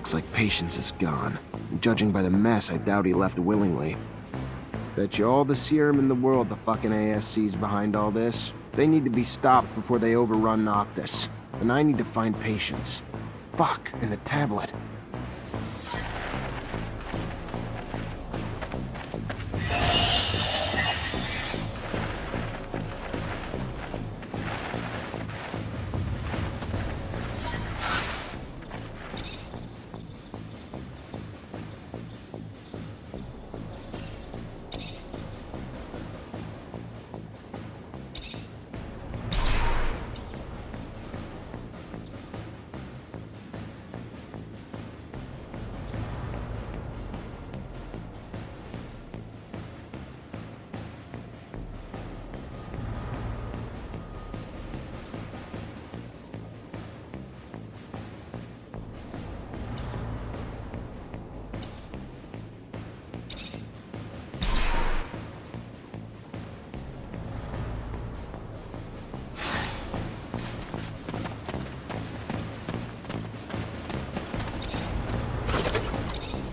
Looks like Patience is gone. Judging by the mess, I doubt he left willingly. Bet you all the serum in the world the fucking ASC's behind all this. They need to be stopped before they overrun Noctis. And I need to find Patience. Fuck, and the tablet.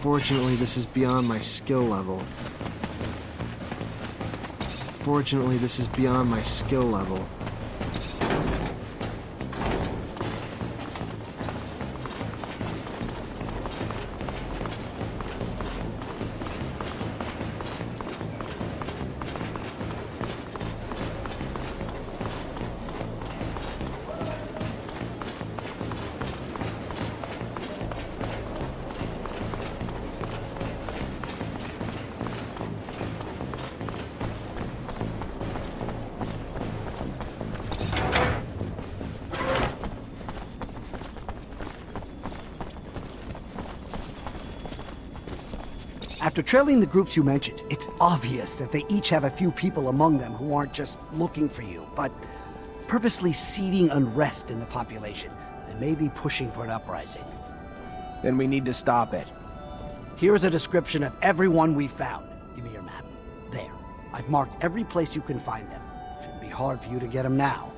Fortunately, this is beyond my skill level. Fortunately, this is beyond my skill level. After trailing the groups you mentioned, it's obvious that they each have a few people among them who aren't just looking for you, but purposely seeding unrest in the population, and maybe pushing for an uprising. Then we need to stop it. Here's a description of everyone we found. Give me your map. There. I've marked every place you can find them. Shouldn't be hard for you to get them now.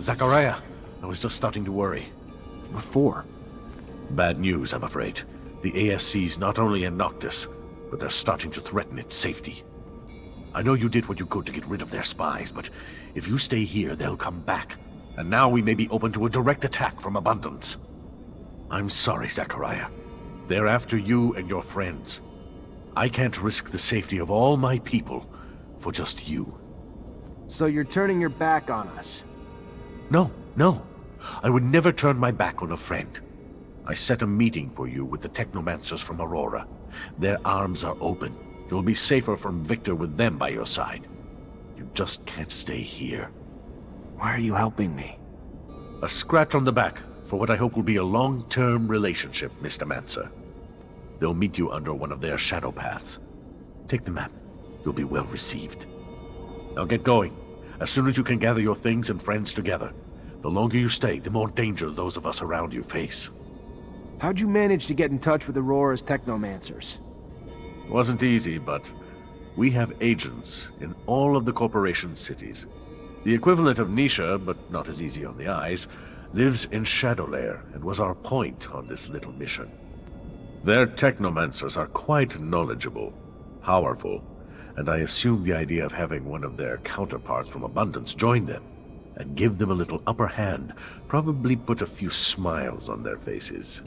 Zachariah, I was just starting to worry. What for? Bad news, I'm afraid. The ASC's not only in Noctis, but they're starting to threaten its safety. I know you did what you could to get rid of their spies, but if you stay here, they'll come back. And now we may be open to a direct attack from Abundance. I'm sorry, Zachariah. They're after you and your friends. I can't risk the safety of all my people for just you. So you're turning your back on us? No. I would never turn my back on a friend. I set a meeting for you with the Technomancers from Aurora. Their arms are open. You'll be safer from Victor with them by your side. You just can't stay here. Why are you helping me? A scratch on the back for what I hope will be a long-term relationship, Mr. Mancer. They'll meet you under one of their shadow paths. Take the map. You'll be well received. Now get going. As soon as you can gather your things and friends together. The longer you stay, the more danger those of us around you face. How'd you manage to get in touch with Aurora's Technomancers? Wasn't easy, but we have agents in all of the corporation's cities. The equivalent of Nisha, but not as easy on the eyes, lives in Shadowlair and was our point on this little mission. Their Technomancers are quite knowledgeable, powerful, and I assume the idea of having one of their counterparts from Abundance join them and give them a little upper hand probably put a few smiles on their faces.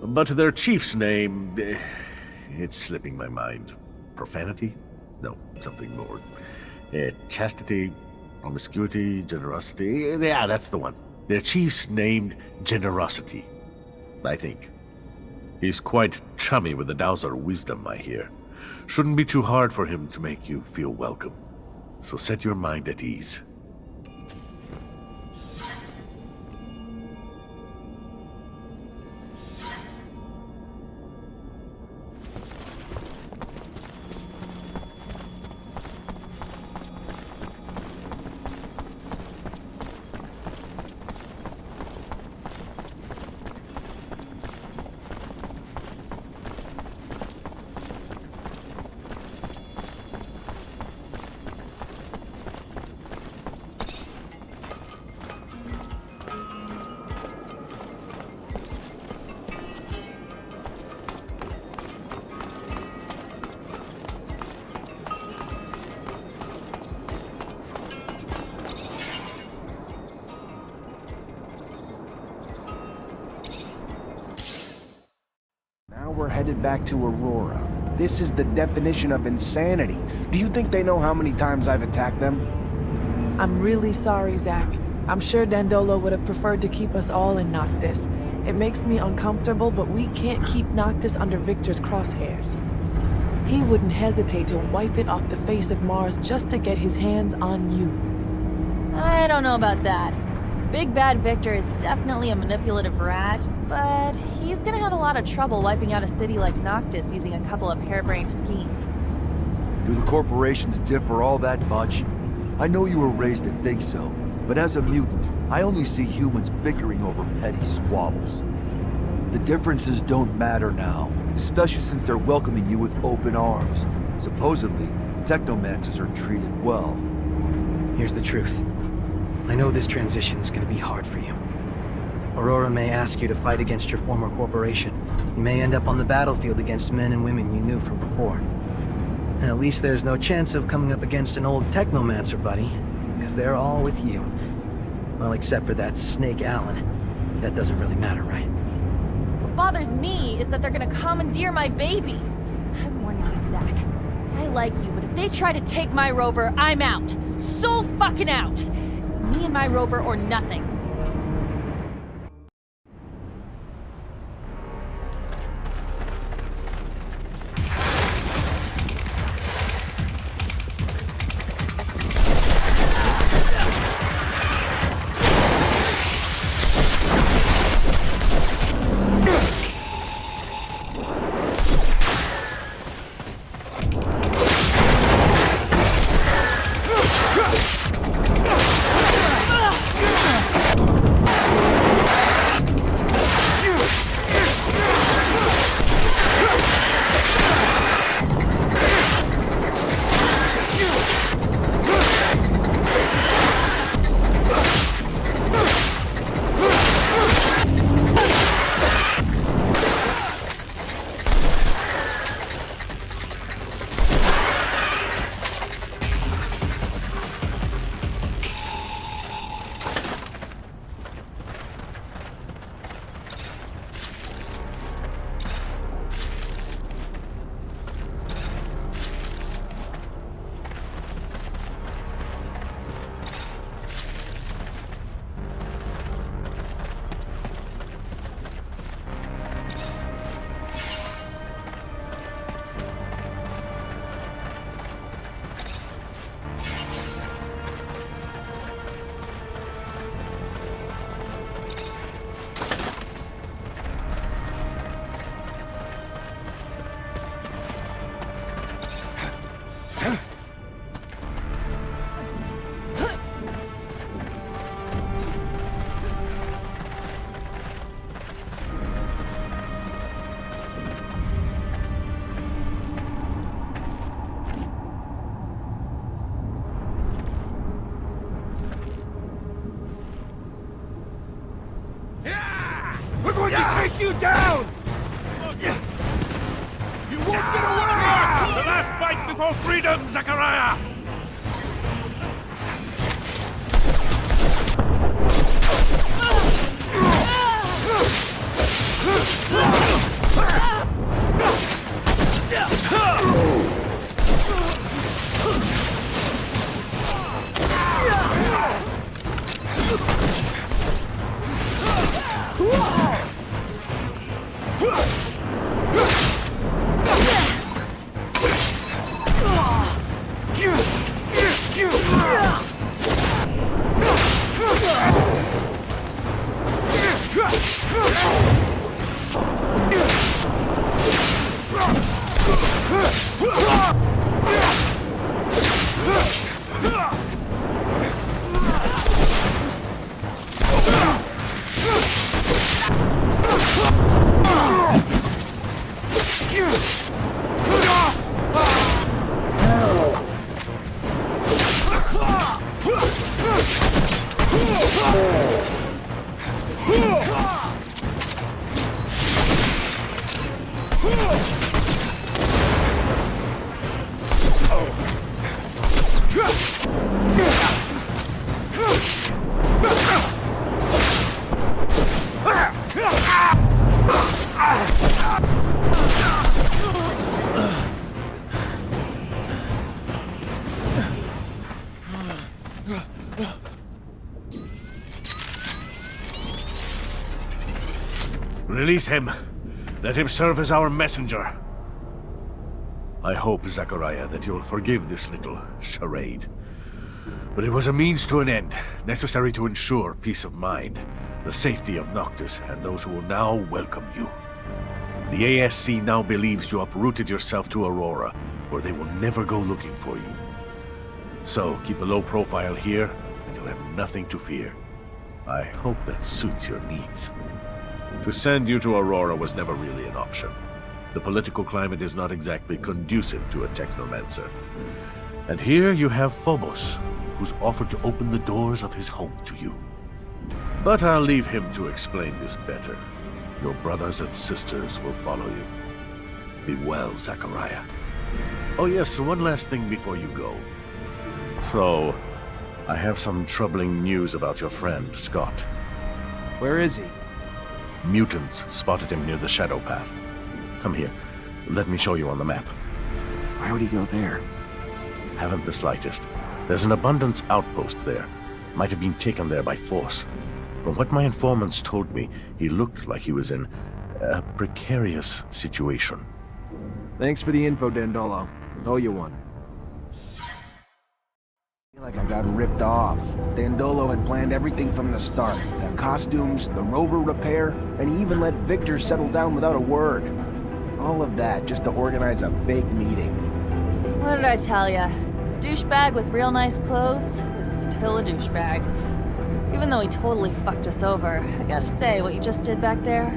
But their chief's name, it's slipping my mind. Profanity? No, something more. Chastity, promiscuity, generosity. Yeah, that's the one. Their chief's named Generosity, I think. He's quite chummy with the Dowser wisdom, I hear. Shouldn't be too hard for him to make you feel welcome. So set your mind at ease. We're headed back to Aurora. This is the definition of insanity. Do you think they know how many times I've attacked them? I'm really sorry, Zach. I'm sure Dandolo would have preferred to keep us all in Noctis. It makes me uncomfortable, but we can't keep Noctis under Victor's crosshairs. He wouldn't hesitate to wipe it off the face of Mars just to get his hands on you. I don't know about that. Big Bad Victor is definitely a manipulative rat, but he's gonna have a lot of trouble wiping out a city like Noctis using a couple of harebrained schemes. Do the corporations differ all that much? I know you were raised to think so, but as a mutant, I only see humans bickering over petty squabbles. The differences don't matter now, especially since they're welcoming you with open arms. Supposedly, Technomancers are treated well. Here's the truth. I know this transition's gonna be hard for you. Aurora may ask you to fight against your former corporation. You may end up on the battlefield against men and women you knew from before. And at least there's no chance of coming up against an old Technomancer buddy, because they're all with you. Well, except for that Snake Allen. That doesn't really matter, right? What bothers me is that they're gonna commandeer my baby. I'm warning you, Zach. I like you, but if they try to take my rover, I'm out. So fucking out! It's me and my rover or nothing. down! You won't get away! The last fight before freedom, Zachariah! Release him. Let him serve as our messenger. I hope, Zachariah, that you'll forgive this little charade. But it was a means to an end, necessary to ensure peace of mind, the safety of Noctis, and those who will now welcome you. The ASC now believes you uprooted yourself to Aurora, where they will never go looking for you. So, keep a low profile here, and you have nothing to fear. I hope that suits your needs. To send you to Aurora was never really an option. The political climate is not exactly conducive to a Technomancer. And here you have Phobos, who's offered to open the doors of his home to you. But I'll leave him to explain this better. Your brothers and sisters will follow you. Be well, Zachariah. Oh yes, one last thing before you go. So, I have some troubling news about your friend, Scott. Where is he? Mutants spotted him near the Shadow Path. Come here. Let me show you on the map. Why would he go there? Haven't the slightest. There's an abundance outpost there. Might have been taken there by force. From what my informants told me, he looked like he was in a precarious situation. Thanks for the info, Dandolo. Owe you one. I feel like I got ripped off. Dandolo had planned everything from the start. The costumes, the rover repair, and he even let Victor settle down without a word. All of that just to organize a fake meeting. What did I tell ya? A douchebag with real nice clothes is still a douchebag. Even though he totally fucked us over, I gotta say, what you just did back there,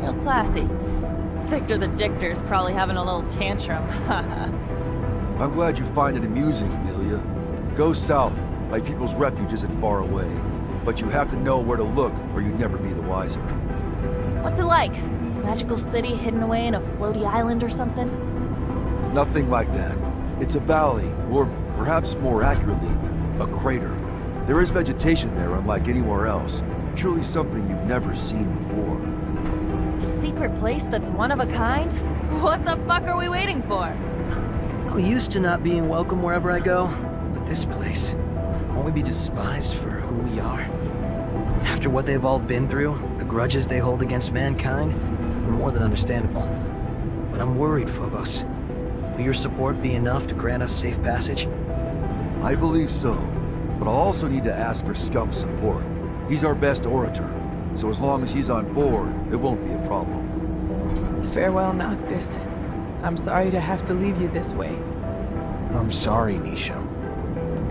real classy. Victor the Dictor's probably having a little tantrum. I'm glad you find it amusing, Amelia. Go south. My people's refuge isn't far away. But you have to know where to look, or you'd never be the wiser. What's it like? Magical city hidden away in a floaty island or something? Nothing like that. It's a valley, or perhaps more accurately, a crater. There is vegetation there unlike anywhere else. Truly something you've never seen before. A secret place that's one of a kind? What the fuck are we waiting for? I'm used to not being welcome wherever I go, but this place, won't we be despised for who we are? After what they've all been through, the grudges they hold against mankind, are more than understandable. But I'm worried, Phobos. Will your support be enough to grant us safe passage? I believe so, but I'll also need to ask for Scump's support. He's our best orator, so as long as he's on board, it won't be a problem. Farewell, Noctis. I'm sorry to have to leave you this way. I'm sorry, Nisha.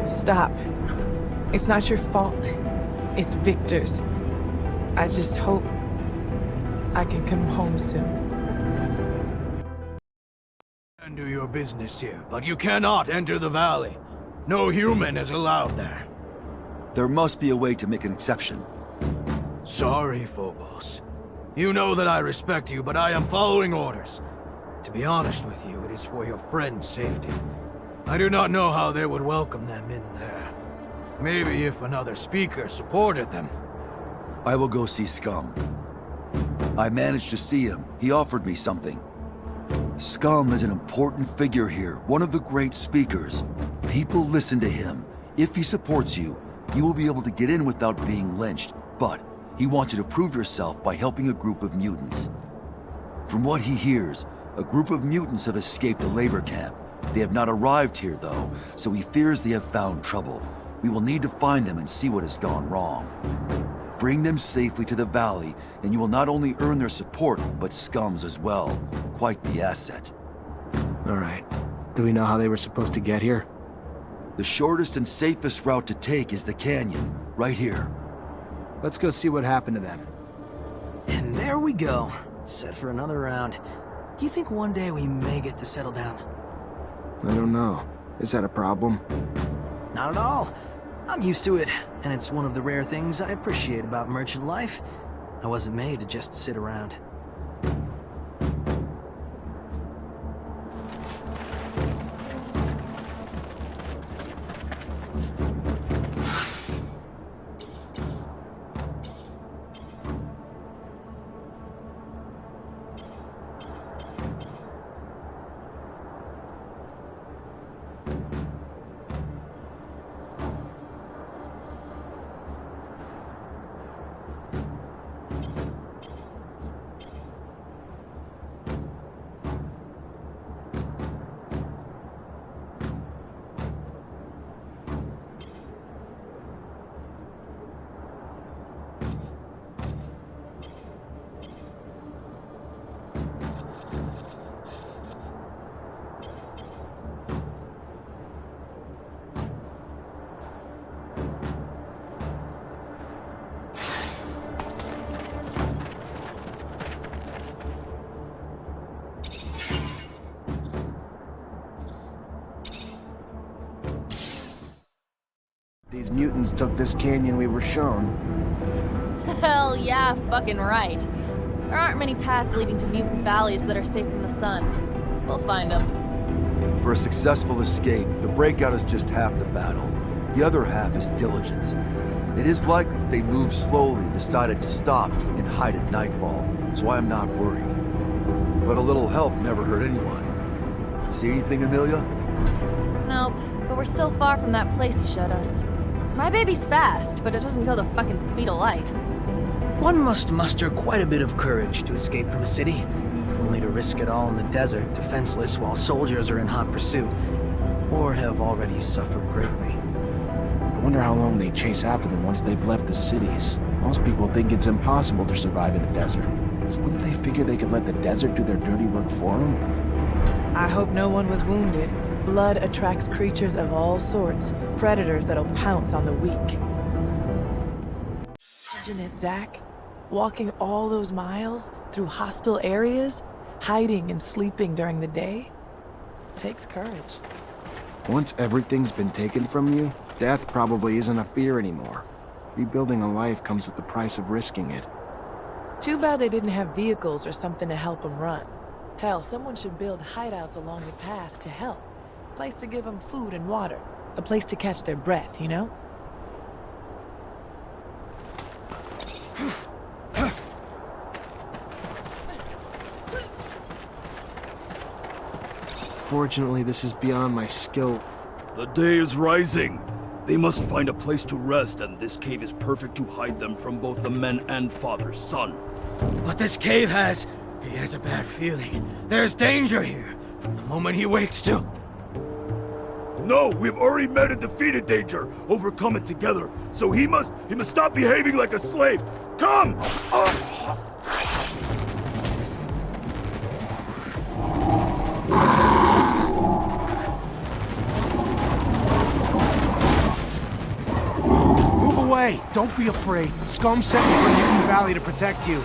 Stop. It's not your fault. It's Victor's. I just hope I can come home soon. And do your business here, but you cannot enter the valley. No human is allowed there. There must be a way to make an exception. Sorry, Phobos. You know that I respect you, but I am following orders. To be honest with you, it is for your friend's safety. I do not know how they would welcome them in there. Maybe if another speaker supported them. I will go see Scum. I managed to see him. He offered me something. Scum is an important figure here, one of the great speakers. People listen to him. If he supports you, you will be able to get in without being lynched. But he wants you to prove yourself by helping a group of mutants. From what he hears, a group of mutants have escaped a labor camp. They have not arrived here, though, so he fears they have found trouble. We will need to find them and see what has gone wrong. Bring them safely to the valley, and you will not only earn their support, but Scum's as well. Quite the asset. All right. Do we know how they were supposed to get here? The shortest and safest route to take is the canyon, right here. Let's go see what happened to them. And there we go. Set for another round. Do you think one day we may get to settle down? I don't know. Is that a problem? Not at all. I'm used to it, and it's one of the rare things I appreciate about merchant life. I wasn't made to just sit around. These mutants took this canyon we were shown. Hell yeah, fucking right. There aren't many paths leading to mutant valleys that are safe from the sun. We'll find them. For a successful escape, the breakout is just half the battle. The other half is diligence. It is likely that they moved slowly and decided to stop and hide at nightfall, so I am not worried. But a little help never hurt anyone. See anything, Amelia? Nope, but we're still far from that place he showed us. My baby's fast, but it doesn't go the fucking speed of light. One must muster quite a bit of courage to escape from a city, only to risk it all in the desert, defenseless while soldiers are in hot pursuit, or have already suffered greatly. I wonder how long they chase after them once they've left the cities. Most people think it's impossible to survive in the desert. So wouldn't they figure they could let the desert do their dirty work for them? I hope no one was wounded. Blood attracts creatures of all sorts, predators that'll pounce on the weak. Imagine it, Zach. Walking all those miles through hostile areas, hiding and sleeping during the day. Takes courage. Once everything's been taken from you, death probably isn't a fear anymore. Rebuilding a life comes with the price of risking it. Too bad they didn't have vehicles or something to help them run. Hell, someone should build hideouts along the path to help. A place to give them food and water. A place to catch their breath, you know? Fortunately, this is beyond my skill. The day is rising. They must find a place to rest, and this cave is perfect to hide them from both the men and father's son. But this cave he has a bad feeling. There's danger here from the moment he wakes to. No, we've already met and defeated danger, overcome it together. So he must stop behaving like a slave. Come! Move away! Don't be afraid. Scum sent me from Newton Valley to protect you.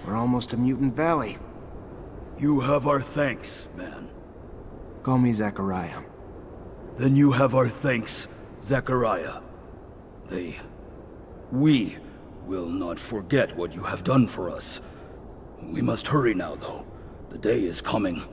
We're almost to Mutant Valley. You have our thanks, man. Call me Zachariah. Then you have our thanks, Zachariah. We will not forget what you have done for us. We must hurry now, though. The day is coming.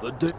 The day...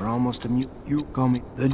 We're almost a mute. You call me. Then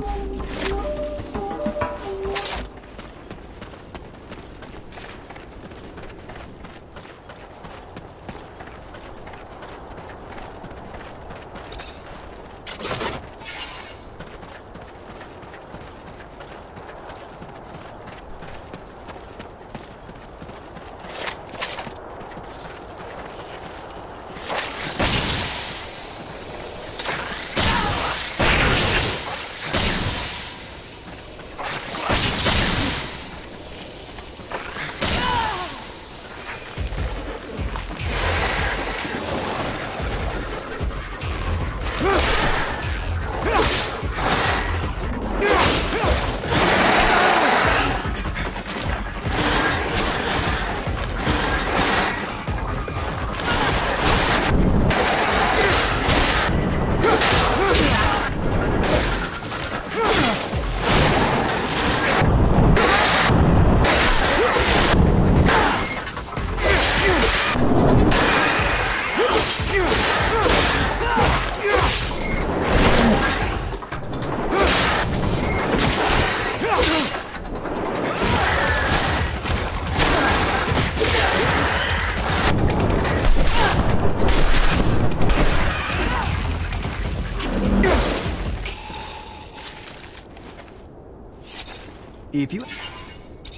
If you...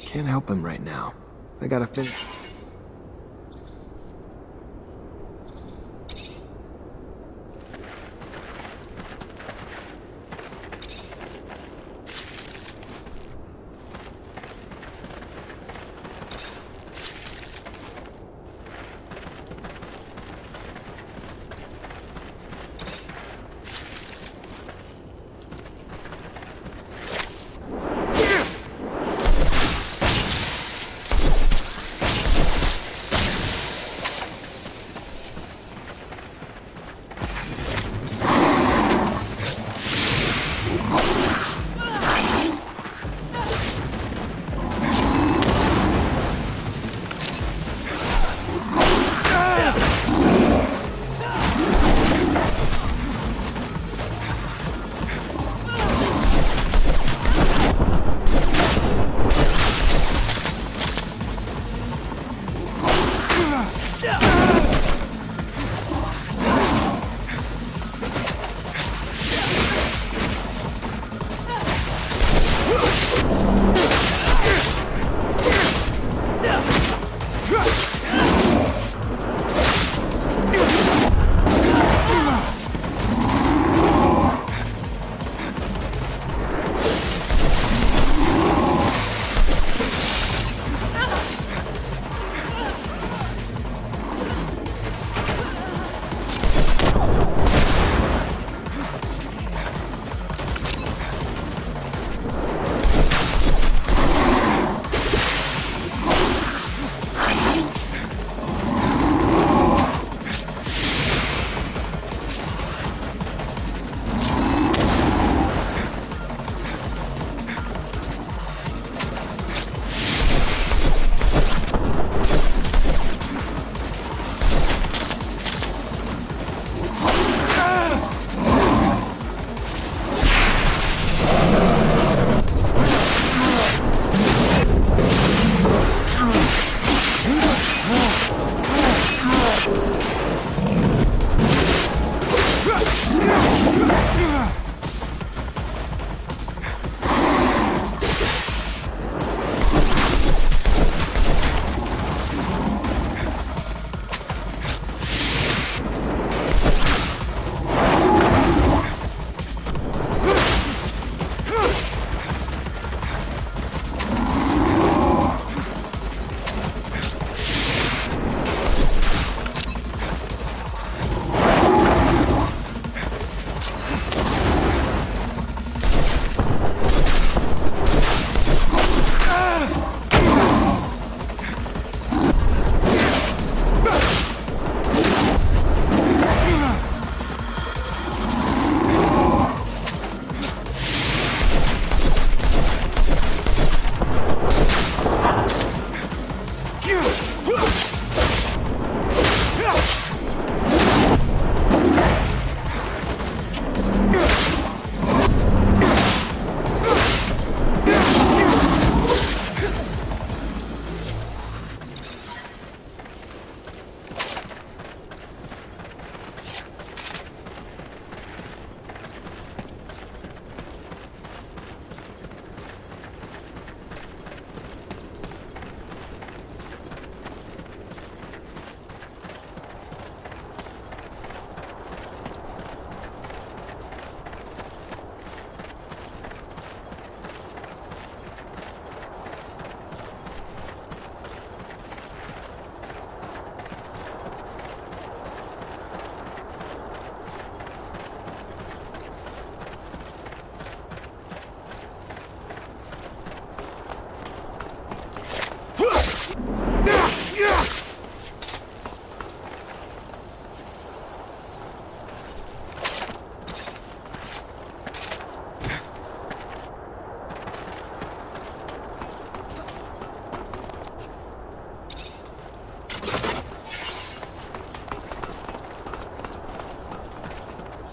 Can't help him right now. I gotta finish.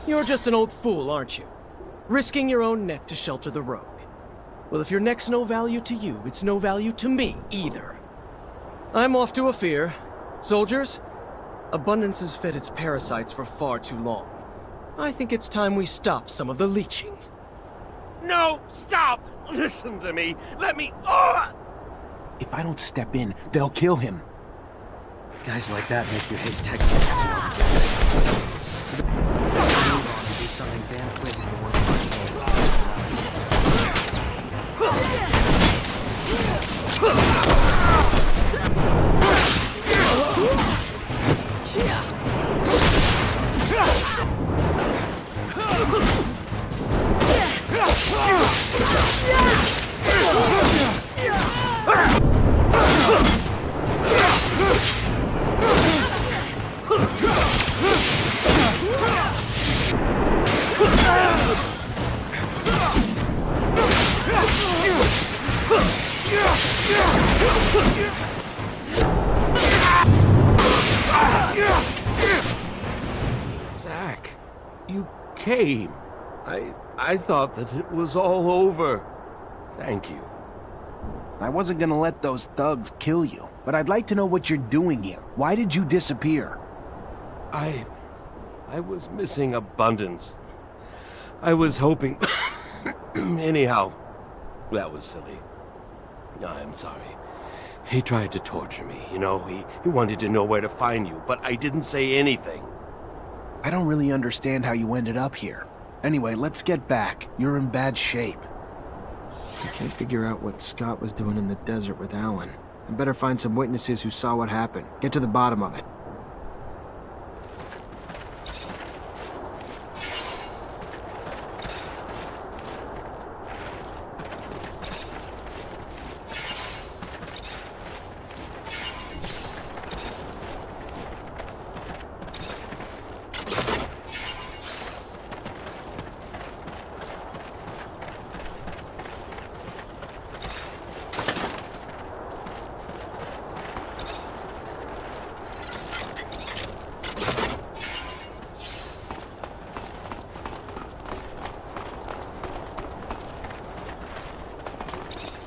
You're just an old fool, aren't you? Risking your own neck to shelter the rogue. Well, if your neck's no value to you, it's no value to me either. I'm off to Ophir. Soldiers, Abundance has fed its parasites for far too long. I think it's time we stop some of the leeching. No! Stop! Listen to me! Let me... Oh! If I don't step in, they'll kill him. Guys like that make you hate Technomancer. Move on and do something damn quick if you want to watch Zach, you came. I thought that it was all over. Thank you. I wasn't gonna let those thugs kill you, but I'd like to know what you're doing here. Why did you disappear? I was missing Abundance. I was hoping... Anyhow, that was silly. I'm sorry. He tried to torture me, you know? He wanted to know where to find you, but I didn't say anything. I don't really understand how you ended up here. Anyway, let's get back. You're in bad shape. I can't figure out what Scott was doing in the desert with Alan. I better find some witnesses who saw what happened. Get to the bottom of it.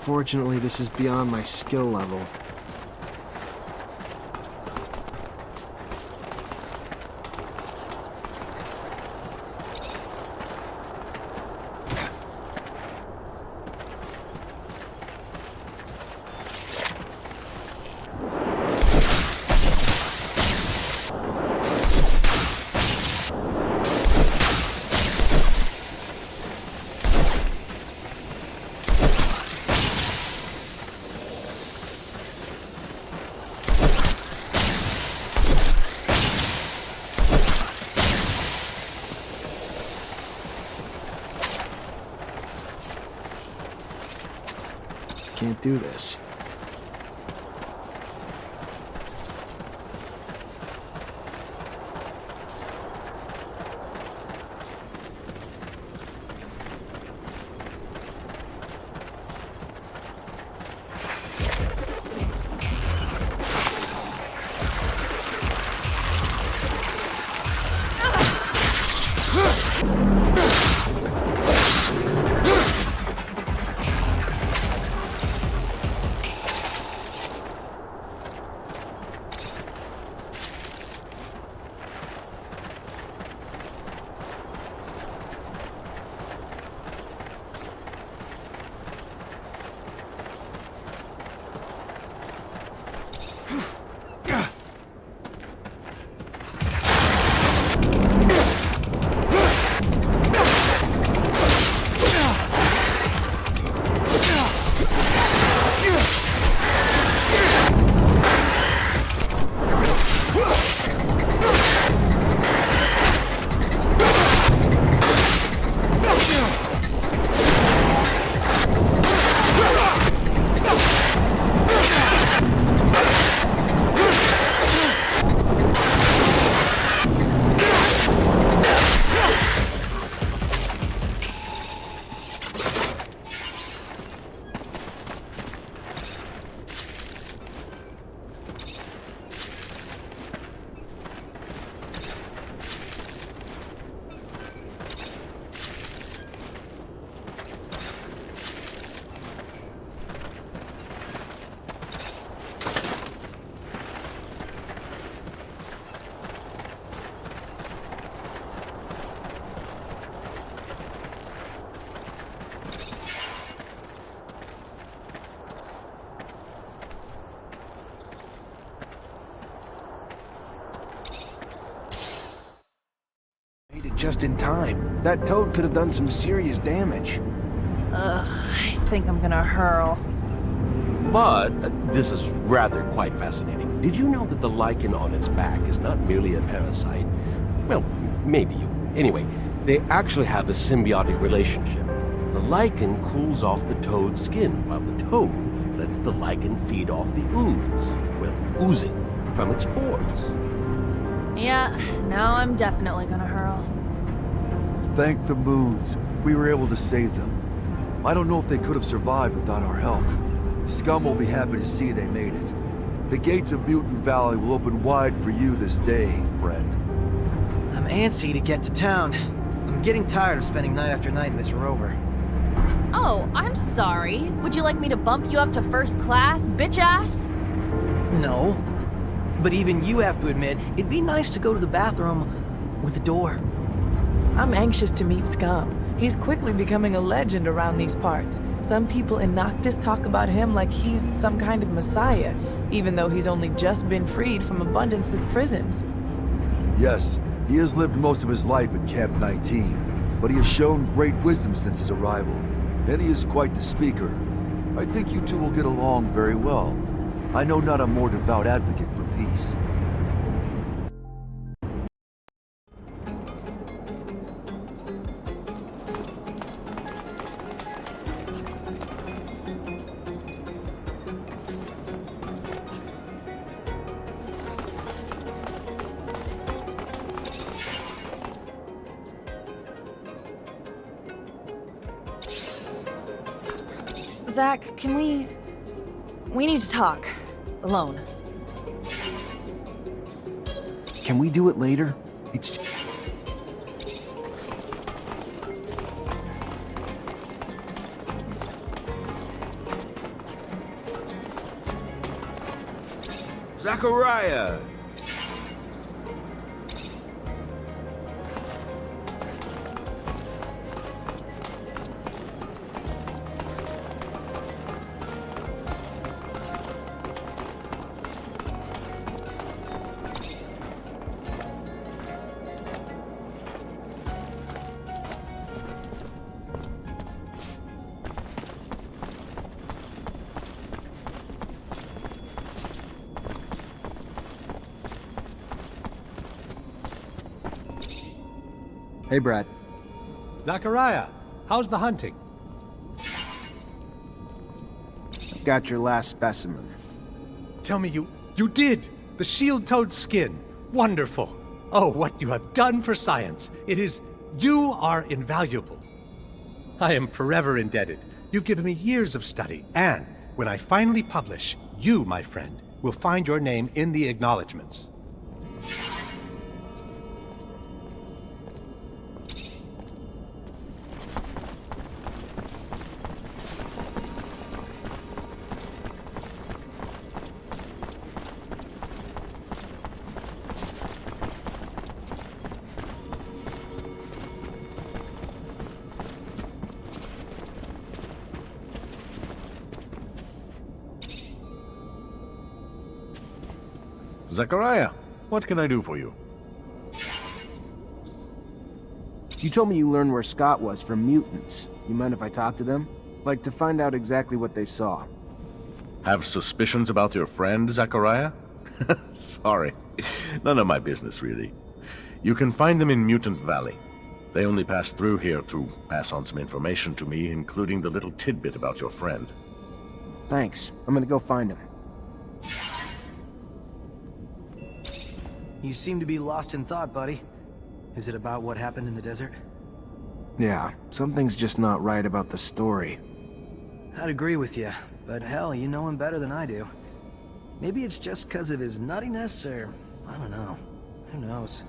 Fortunately, this is beyond my skill level. Can't do this. just in time. That toad could have done some serious damage. I think I'm gonna hurl. But this is rather quite fascinating. Did you know that the lichen on its back is not merely a parasite? Well, maybe you. Anyway, they actually have a symbiotic relationship. The lichen cools off the toad's skin, while the toad lets the lichen feed off the ooze. Well, oozing from its pores. Yeah, now I'm definitely gonna hurl. Thank the moons. We were able to save them. I don't know if they could have survived without our help. Scum will be happy to see they made it. The gates of Mutant Valley will open wide for you this day, friend. I'm antsy to get to town. I'm getting tired of spending night after night in this rover. Oh, I'm sorry. Would you like me to bump you up to first class, bitch ass? No. But even you have to admit, it'd be nice to go to the bathroom with a door. I'm anxious to meet Scum. He's quickly becoming a legend around these parts. Some people in Noctis talk about him like he's some kind of messiah, even though he's only just been freed from Abundance's prisons. Yes, he has lived most of his life at Camp 19, but he has shown great wisdom since his arrival, and he is quite the speaker. I think you two will get along very well. I know not a more devout advocate for peace. Zach, can we... We need to talk. Alone. Can we do it later? It's... Zachariah! Hey, Brad. Zachariah, how's the hunting? Got your last specimen. Tell me you did! The shield toad skin. Wonderful. Oh, what you have done for science. You are invaluable. I am forever indebted. You've given me years of study, and when I finally publish, you, my friend, will find your name in the acknowledgements. Zachariah, what can I do for you? You told me you learned where Scott was from mutants. You mind if I talk to them? Like to find out exactly what they saw. Have suspicions about your friend, Zachariah? Sorry. None of my business, really. You can find them in Mutant Valley. They only passed through here to pass on some information to me, including the little tidbit about your friend. Thanks. I'm gonna go find him. You seem to be lost in thought, buddy. Is it about what happened in the desert? Yeah, something's just not right about the story. I'd agree with you, but hell, you know him better than I do. Maybe it's just because of his nuttiness, or I don't know. Who knows?